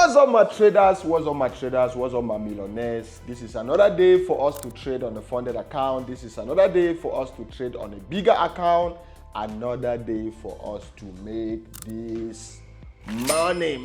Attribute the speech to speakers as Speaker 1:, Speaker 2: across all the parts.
Speaker 1: What's up, my traders? What's up, my traders? What's up, my millionaires? This is another day for us to trade on a funded account. This is another day for us to trade on a bigger account. Another day for us to make this money.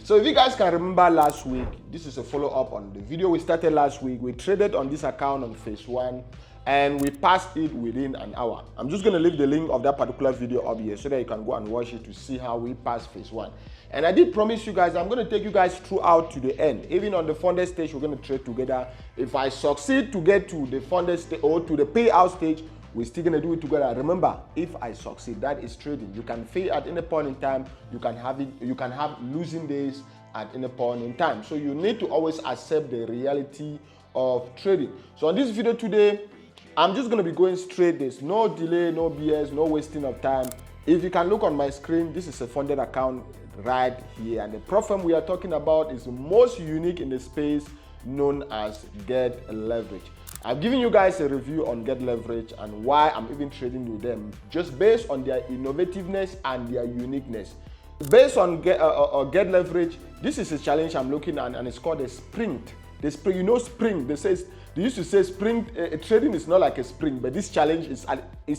Speaker 1: So if you guys can remember last week, this is a follow-up on the video we started last week. We traded on this account on phase 1 and we passed it within an hour. I'm just going to leave the link of that particular video up here so that you can go and watch it to see how we passed phase 1. And I did promise you guys, I'm going to take you guys throughout to the end. Even on the funded stage, we're going to trade together. If I succeed to get to the funded stage or to the payout stage, we're still going to do it together. Remember, if I succeed, that is trading. You can fail at any point in time. You can have losing days at any point in time. So you need to always accept the reality of trading. So on this video today, I'm just going to be going straight. There's no delay, no BS, no wasting of time. If you can look on my screen, this is a funded account right here. And the prop firm we are talking about is the most unique in the space, known as GetLeverage. I've given you guys a review on GetLeverage and why I'm even trading with them, just based on their innovativeness and their uniqueness. Based on GetLeverage, this is a challenge I'm looking at, and it's called a sprint. The spring, you know, spring. They used to say spring. Trading is not like a spring, but this challenge is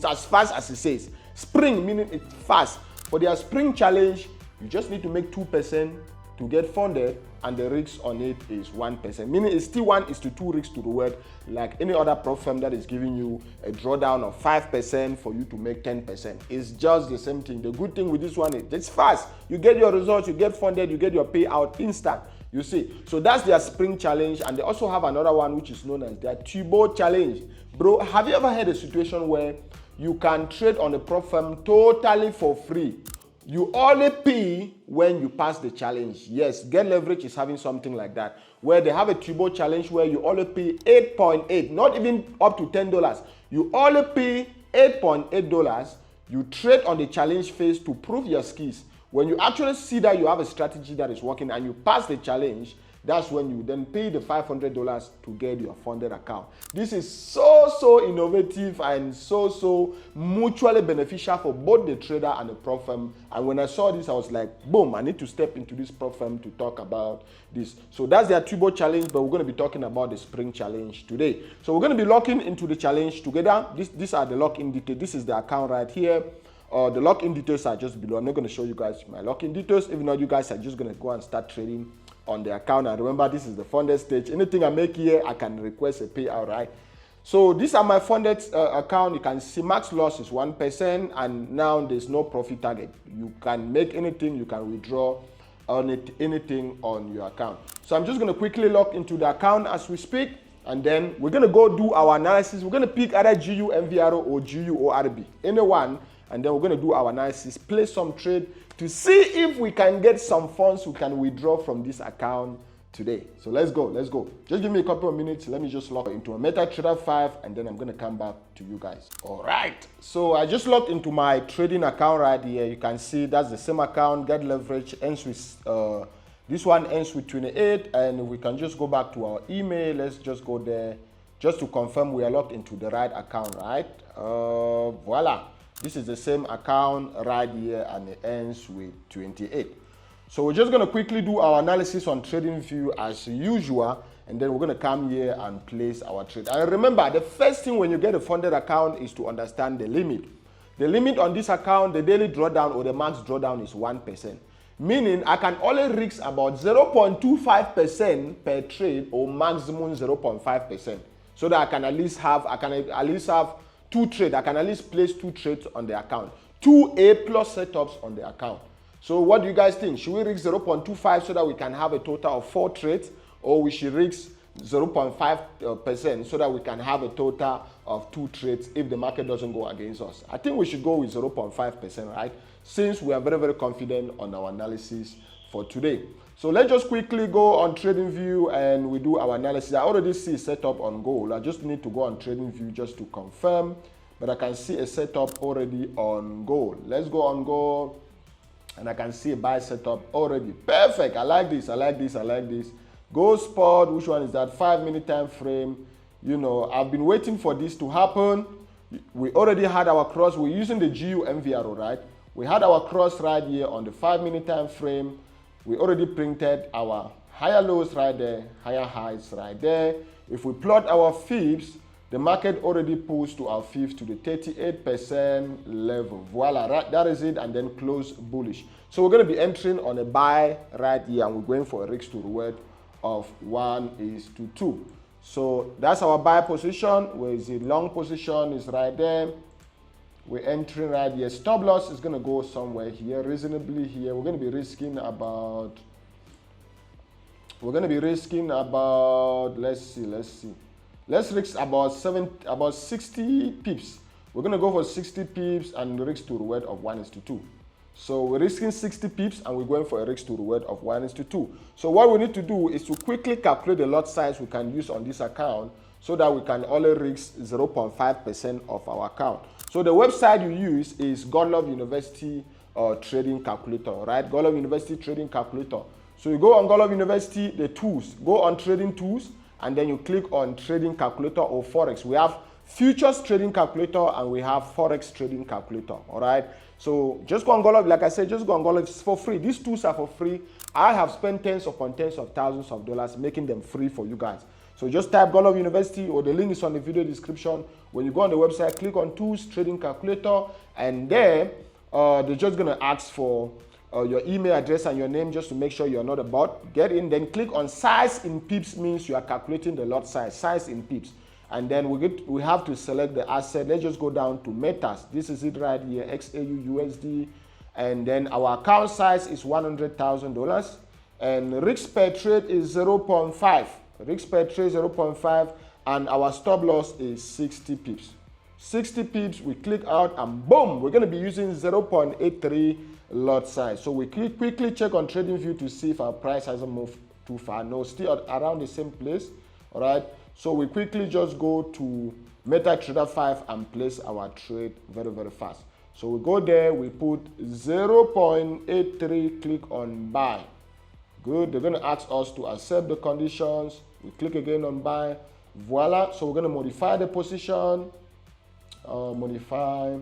Speaker 1: as fast as it says. Spring meaning it's fast. For their spring challenge, you just need to make 2% to get funded, and the risk on it is 1%. Meaning it's still 1:2 risk to reward, like any other prop firm that is giving you a drawdown of 5% for you to make 10%. It's just the same thing. The good thing with this one is it's fast. You get your results, you get funded, you get your payout instant. You see, so that's their spring challenge, and they also have another one which is known as their turbo challenge. Bro, have you ever had a situation where you can trade on a prop firm totally for free? You only pay when you pass the challenge. Yes, GetLeverage is having something like that, where they have a turbo challenge where you only pay 8.8, not even up to $10. You only pay $8.8. You trade on the challenge phase to prove your skills. When you actually see that you have a strategy that is working and you pass the challenge, that's when you then pay the $500 to get your funded account. This is so innovative and so mutually beneficial for both the trader and the prop firm. And when I saw this, I was like, boom, I need to step into this prop firm to talk about this. So that's their turbo challenge, but we're going to be talking about the spring challenge today. So we're going to be locking into the challenge together. These are the lock-in details. This is the account right here. The lock-in details are just below. I'm not going to show you guys my lock-in details. If not, you guys are just going to go and start trading on the account. And remember, this is the funded stage. Anything I make here, I can request a payout, right? So these are my funded account. You can see max loss is 1%, and now there's no profit target. You can make anything, you can withdraw on it, anything on your account. So I'm just going to quickly log into the account as we speak, and then we're going to go do our analysis. We're going to pick either GU MVRO or GU ORB, any one, and then we're going to do our analysis, place some trade to see if we can get some funds we can withdraw from this account today. So let's go. Just give me a couple of minutes. Let me just log into a MetaTrader 5, and then I'm going to come back to you guys. All right. So I just logged into my trading account right here. You can see that's the same account. GetLeverage ends with, this one ends with 28, and we can just go back to our email. Let's just go there just to confirm we are logged into the right account, right? Voila. This is the same account right here, and it ends with 28. So we're just going to quickly do our analysis on TradingView as usual, and then we're going to come here and place our trade. And remember, the first thing when you get a funded account is to understand the limit. The limit on this account, the daily drawdown or the max drawdown is 1%. Meaning I can only risk about 0.25% per trade, or maximum 0.5%. So that I can at least have 2 trades. I can at least place 2 trades on the account. 2 A+ setups on the account. So what do you guys think? Should we risk 0.25 so that we can have a total of 4 trades? Or we should risk 0.5% so that we can have a total of 2 trades if the market doesn't go against us? I think we should go with 0.5%, right? Since we are very confident on our analysis for today. So let's just quickly go on TradingView and we do our analysis. I already see a setup on gold. I just need to go on TradingView just to confirm, but I can see a setup already on gold. Let's go on gold, and I can see a buy setup already. Perfect. I like this. Gold spot, which one is that? 5-minute time frame. You know, I've been waiting for this to happen. We already had our cross. We're using the GU MVRO, right? We had our cross right here on the 5-minute time frame. We already printed our higher lows right there, higher highs right there. If we plot our fibs, the market already pulls to our fibs to the 38% level. Voila, right, that is it, and then close bullish. So we're going to be entering on a buy right here, and we're going for a risk to reward of 1:2. So that's our buy position. Where is the long position is right there. We're entering right here. Stop loss is going to go somewhere here, reasonably here. We're going to be risking about, let's see. Let's risk about 60 pips. We're going to go for 60 pips and risk to reward of 1:2. So we're risking 60 pips and we're going for a risk to reward of 1:2. So what we need to do is to quickly calculate the lot size we can use on this account so that we can only risk 0.5% of our account. So the website you use is GetLeverage University Trading Calculator, right? GetLeverage University Trading Calculator. So you go on GetLeverage University, the tools, go on Trading Tools, and then you click on Trading Calculator or Forex. We have Futures Trading Calculator and we have Forex Trading Calculator, all right? So just go on GetLeverage, like I said, just go on GetLeverage. It's for free. These tools are for free. I have spent tens upon tens of thousands of dollars making them free for you guys. So just type GetLeverage University, or the link is on the video description. When you go on the website, click on Tools, Trading Calculator, and there they're just going to ask for your email address and your name just to make sure you're not a bot. Get in, then click on Size in Pips, means you are calculating the lot size in pips. And then we have to select the asset. Let's just go down to Metas. This is it right here, XAU USD. And then our account size is $100,000. And risk per trade is 0.5. Risk per trade 0.5. And our stop loss is 60 pips. 60 pips, we click out and boom, we're going to be using 0.83 lot size. So we quickly check on TradingView to see if our price hasn't moved too far. No, still around the same place. All right. So we quickly just go to MetaTrader 5 and place our trade very, very fast. So we go there, we put 0.83, click on buy. Good. They're going to ask us to accept the conditions. We click again on buy. Voila. So we're going to modify the position. Modify.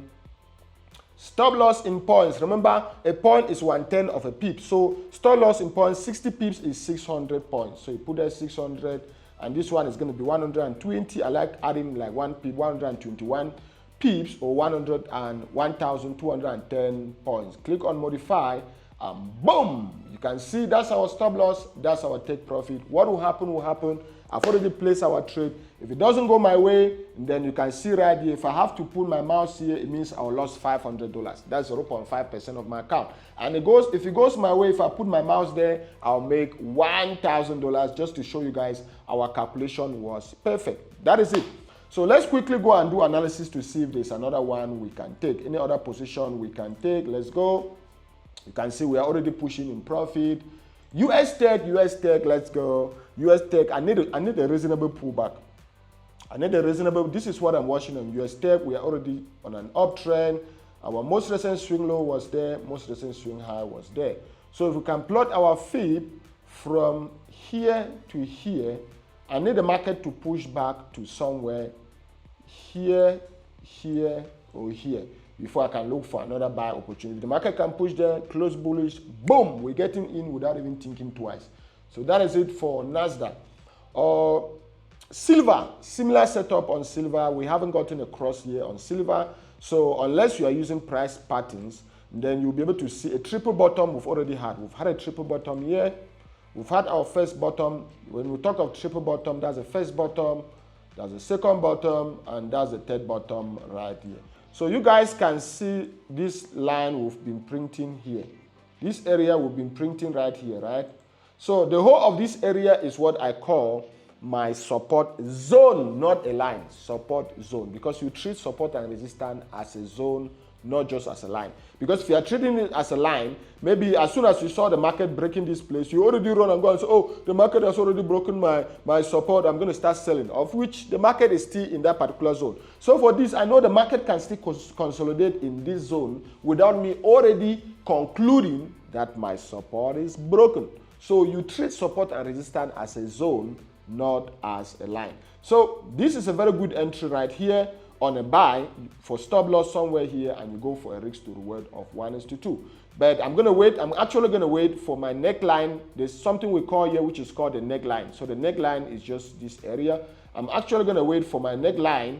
Speaker 1: Stop loss in points. Remember, a point is 1/10 of a pip. So stop loss in points, 60 pips is 600 points. So you put there 600, and this one is going to be 120. I like adding like 1 pip, 121 pips, or 1,210 points. Click on modify, and boom, you can see that's our stop loss, that's our take profit. What will happen will happen. I've already placed our trade. If it doesn't go my way, then you can see right here, if I have to put my mouse here, it means I'll lose $500. That's 0.5% of my account. And if it goes my way, if I put my mouse there, I'll make $1,000, just to show you guys our calculation was perfect. That is it. So let's quickly go and do analysis to see if there's another one we can take. Any other position we can take. Let's go. You can see we are already pushing in profit. US Tech, let's go. US Tech, I need a reasonable pullback. This is what I'm watching on US Tech. We are already on an uptrend. Our most recent swing low was there. Most recent swing high was there. So if we can plot our fib from here to here, I need the market to push back to somewhere here, here, or here before I can look for another buy opportunity. The market can push there, close bullish, boom, we're getting in without even thinking twice. So that is it for NASDAQ. Silver, similar setup on silver. We haven't gotten a cross here on silver. So unless you are using price patterns, then you'll be able to see a triple bottom we've already had. We've had a triple bottom here. We've had our first bottom. When we talk of triple bottom, that's the first bottom, that's the second bottom, and that's the third bottom right here. So you guys can see this line we've been printing here. This area we've been printing right here, right? So the whole of this area is what I call my support zone, not a line, support zone, because you treat support and resistance as a zone, not just as a line. Because if you are treating it as a line, maybe as soon as you saw the market breaking this place, you already run and go and say, oh, the market has already broken my support, I'm going to start selling, of which the market is still in that particular zone. So for this, I know the market can still consolidate in this zone without me already concluding that my support is broken. So you treat support and resistance as a zone, not as a line. So this is a very good entry right here. on a buy for stop loss somewhere here, and you go for a risk to reward of 1:2. But I'm gonna wait. I'm actually gonna wait for my neckline. There's something we call here which is called the neckline. So the neckline is just this area. I'm actually gonna wait for my neckline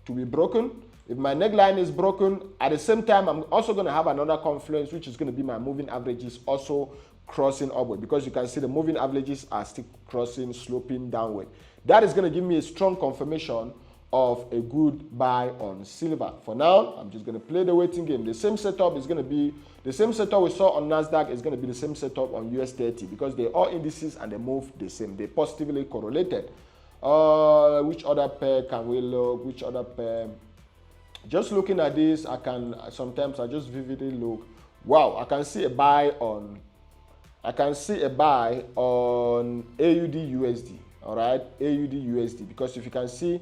Speaker 1: to be broken. If my neckline is broken, at the same time, I'm also gonna have another confluence, which is gonna be my moving averages also crossing upward, because you can see the moving averages are still crossing, sloping downward. That is gonna give me a strong confirmation of a good buy on silver. For now, I'm just gonna play the waiting game. The same setup is gonna be the same setup we saw on NASDAQ is gonna be the same setup on US 30, because they're all indices and they move the same. They're positively correlated. Which other pair can we look? Which other pair? Just looking at this, I just vividly look. Wow, I can see a buy on AUD USD. All right, AUD USD, because if you can see,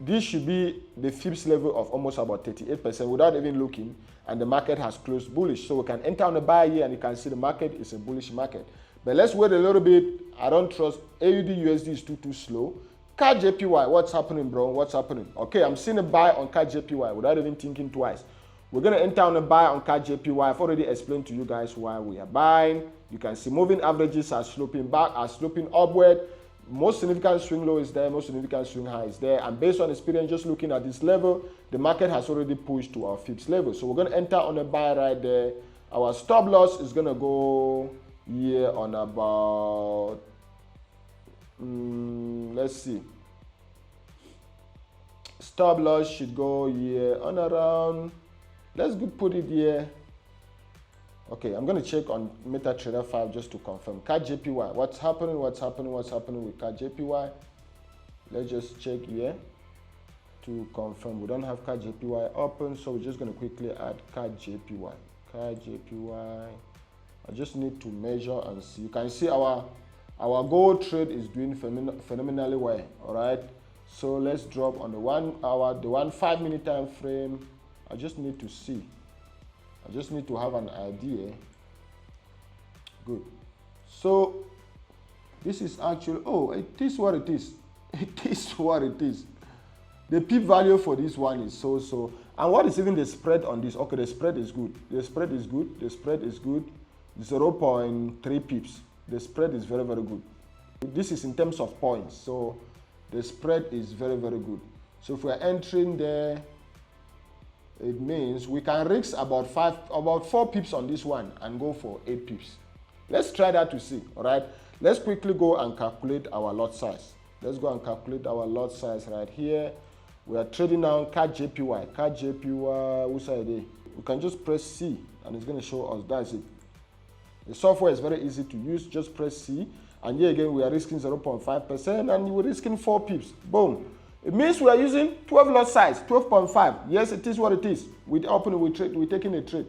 Speaker 1: this should be the FIBS level of almost about 38% without even looking, and the market has closed bullish. So we can enter on a buy here, and you can see the market is a bullish market. But let's wait a little bit. I don't trust AUD USD is too slow. CAD JPY, what's happening, bro? What's happening? Okay, I'm seeing a buy on CAD JPY without even thinking twice. We're gonna enter on a buy on CAD JPY. I've already explained to you guys why we are buying. You can see moving averages are sloping back, are sloping upward. Most significant swing low is there, most significant swing high is there. And based on experience, just looking at this level, the market has already pushed to our FIBS level. So we're going to enter on a buy right there. Our stop loss is going to go here on about, let's see. Stop loss should go here on around, let's go put it here. Okay, I'm going to check on MetaTrader 5 just to confirm. CAD JPY, what's happening with CAD JPY? Let's just check here to confirm. We don't have CAD JPY open, so we're just going to quickly add CAD JPY. CAD JPY. I just need to measure and see. You can see our gold trade is doing phenomenally well, all right? So let's drop on the 1 hour, the 5 minute time frame. I just need to see. I just need to have an idea. Good. So this is actually, oh, it is what it is. It is what it is. The peak value for this one is so. And what is even the spread on this? Okay, the spread is good. The spread is good. The spread is good. 0.3 pips. The spread is very, very good. This is in terms of points. So the spread is very, very good. So if we're entering there, it means we can risk about 4 pips on this one and go for 8 pips. Let's try that to see, all right? Let's quickly go and calculate our lot size. Let's go and calculate our lot size right here. We are trading now CAD JPY. CAD JPY, which side is it? We can just press C and it's going to show us. That's it. The software is very easy to use. Just press C. And here again, we are risking 0.5% and we're risking 4 pips. Boom. It means we are using 12 lot size, 12.5. Yes, it is what it is. We're taking a trade.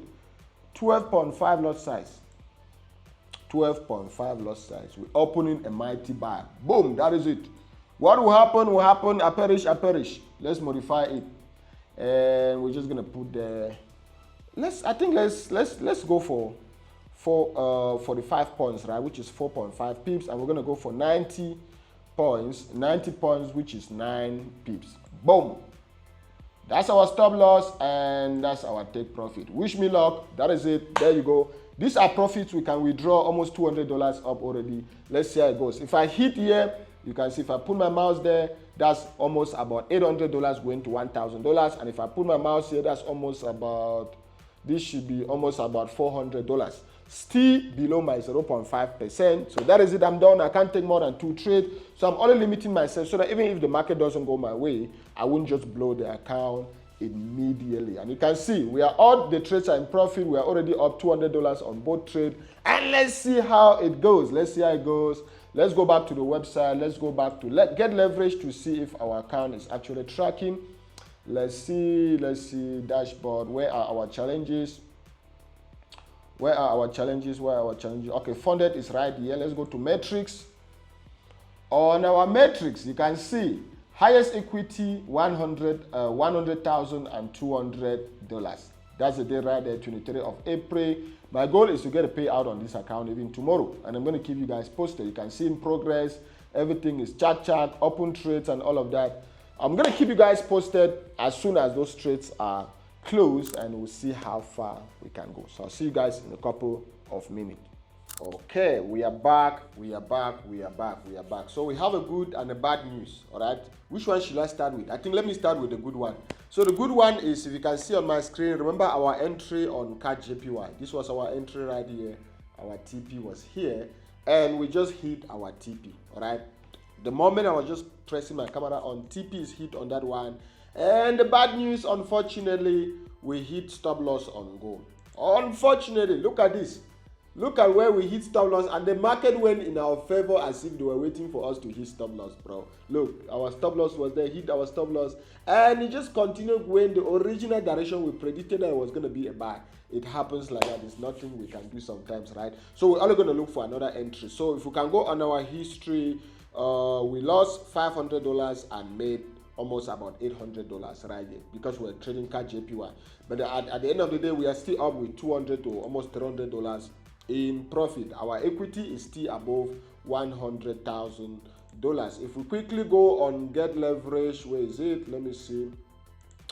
Speaker 1: 12.5 lot size. 12.5 lot size. We're opening a mighty buy. Boom, that is it. What will happen, I perish. Let's modify it. And we're just gonna put the, let's go for 45 points, right? Which is 4.5 pips, and we're gonna go for 90 points, which is 9 pips. Boom. That's our stop loss and that's our take profit. Wish me luck. That is it. There you go. These are profits. We can withdraw almost $200 up already. Let's see how it goes. If I hit here, you can see if I put my mouse there, that's almost about $800 going to $1,000. And if I put my mouse here, that's almost about, this should be almost about $400. Still below my 0.5%. So that is it. I'm done. I can't take more than 2 trades. So I'm only limiting myself so that even if the market doesn't go my way, I won't just blow the account immediately. And you can see we are all the trades are in profit. We are already up $200 on both trades. And let's see how it goes. Let's see how it goes. Let's go back to the website. Let's go back to GetLeverage to see if our account is actually tracking. Let's see dashboard. Where are our challenges? Where are our challenges? Okay, funded is right here. Let's go to metrics. On our metrics, you can see highest equity $100,200. That's the day right there, 23rd of April. My goal is to get a payout on this account even tomorrow, and I'm going to keep you guys posted. You can see in progress, everything is chat, open trades and all of that. I'm gonna keep you guys posted as soon as those trades are closed, and we'll see how far we can go. So I'll see you guys in a couple of minutes. Okay, we are back. So we have a good and a bad news. All right, which one should I start with? I think let me start with the good one. So the good one is, if you can see on my screen, remember our entry on CAT JPY. This was our entry right here. Our TP was here, and we just hit our TP. All right. The moment I was just pressing my camera on, TP is hit on that one. And the bad news, unfortunately, we hit stop loss on gold. Unfortunately, look at this. Look at where we hit stop loss, and the market went in our favor as if they were waiting for us to hit stop loss, bro. Look, our stop loss was there, hit our stop loss, and it just continued going the original direction we predicted that it was going to be a buy. It happens like that. There's nothing we can do sometimes, right? So we're only going to look for another entry. So if we can go on our history, we lost $500 and made almost about $800 right here because we're trading CAT JPY. But at the end of the day, we are still up with $200 to almost $300 in profit. Our equity is still above $100,000. If we quickly go on GetLeverage, where is it? Let me see.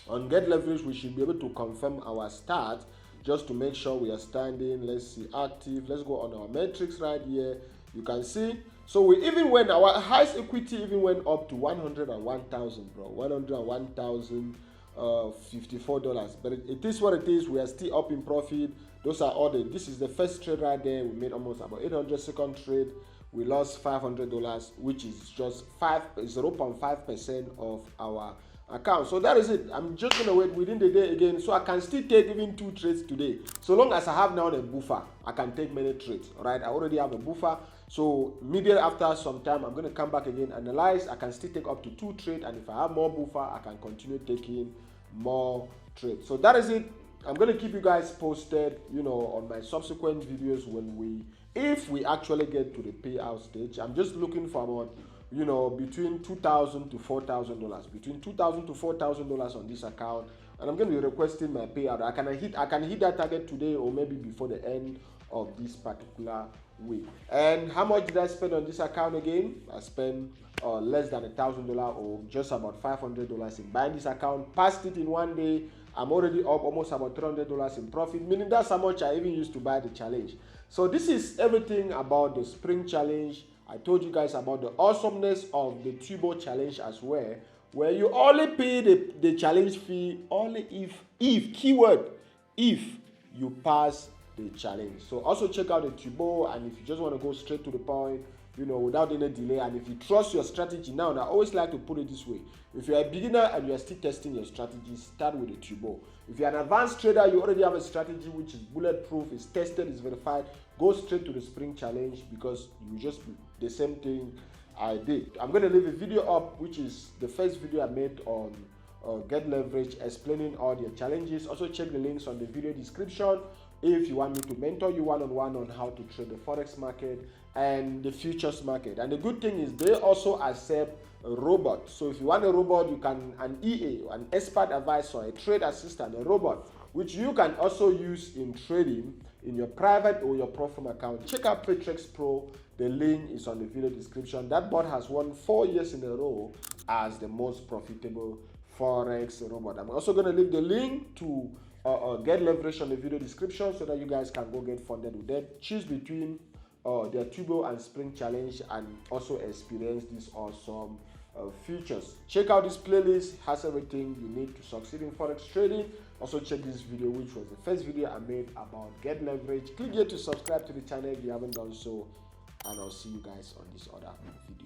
Speaker 1: On GetLeverage, we should be able to confirm our start just to make sure we are standing. Let's see, active. Let's go on our metrics right here. You can see. So we even went, our highest equity even went up to 101,000, bro. 101,054 dollars. But it is what it is. We are still up in profit. Those are all this is the first trade right there. We made almost about 800. Second trade, we lost $500, which is just 0.5% of our account. So that is it. I'm just gonna wait within the day again, so I can still take even 2 trades today. So long as I have now a buffer, I can take many trades. All right, I already have a buffer. So immediately after some time, I'm going to come back again, analyze. I can still take up to 2 trades, and if I have more buffer, I can continue taking more trades. So that is it. I'm going to keep you guys posted, on my subsequent videos if we actually get to the payout stage. I'm just looking for about, between $2,000 to $4,000, between $2,000 to $4,000 on this account, and I'm going to be requesting my payout. I can hit that target today or maybe before the end of this particular week. And how much did I spend on this account again? I spent less than $1,000 or just about $500 in buying this account. Passed it in one day. I'm already up almost about $300 in profit, meaning that's how much I even used to buy the challenge. So this is everything about the spring challenge. I told you guys about the awesomeness of the Turbo challenge as well, where you only pay the challenge fee only if you pass the challenge. So also check out the Turbo, and if you just want to go straight to the point, without any delay, and if you trust your strategy now, and I always like to put it this way: if you're a beginner and you're still testing your strategy, start with the Turbo. If you're an advanced trader, you already have a strategy which is bulletproof, is tested, is verified, go straight to the spring challenge, because you just do the same thing I did. I'm going to leave a video up, which is the first video I made on GetLeverage, explaining all their challenges. Also check the links on the video description if you want me to mentor you one-on-one on how to trade the Forex market and the futures market. And the good thing is they also accept a robot. So if you want a robot, you can, an EA, an expert advisor, a trade assistant, a robot, which you can also use in trading in your private or your profile account. Check out Paytrex Pro. The link is on the video description. That bot has won 4 years in a row as the most profitable Forex robot. I'm also going to leave the link to GetLeverage on the video description so that you guys can go get funded with that. Choose between their Turbo and Spring Challenge and also experience these awesome features. Check out this playlist, it has everything you need to succeed in Forex trading. Also check this video, which was the first video I made about GetLeverage. Click here to subscribe to the channel if you haven't done so, and I'll see you guys on this other video.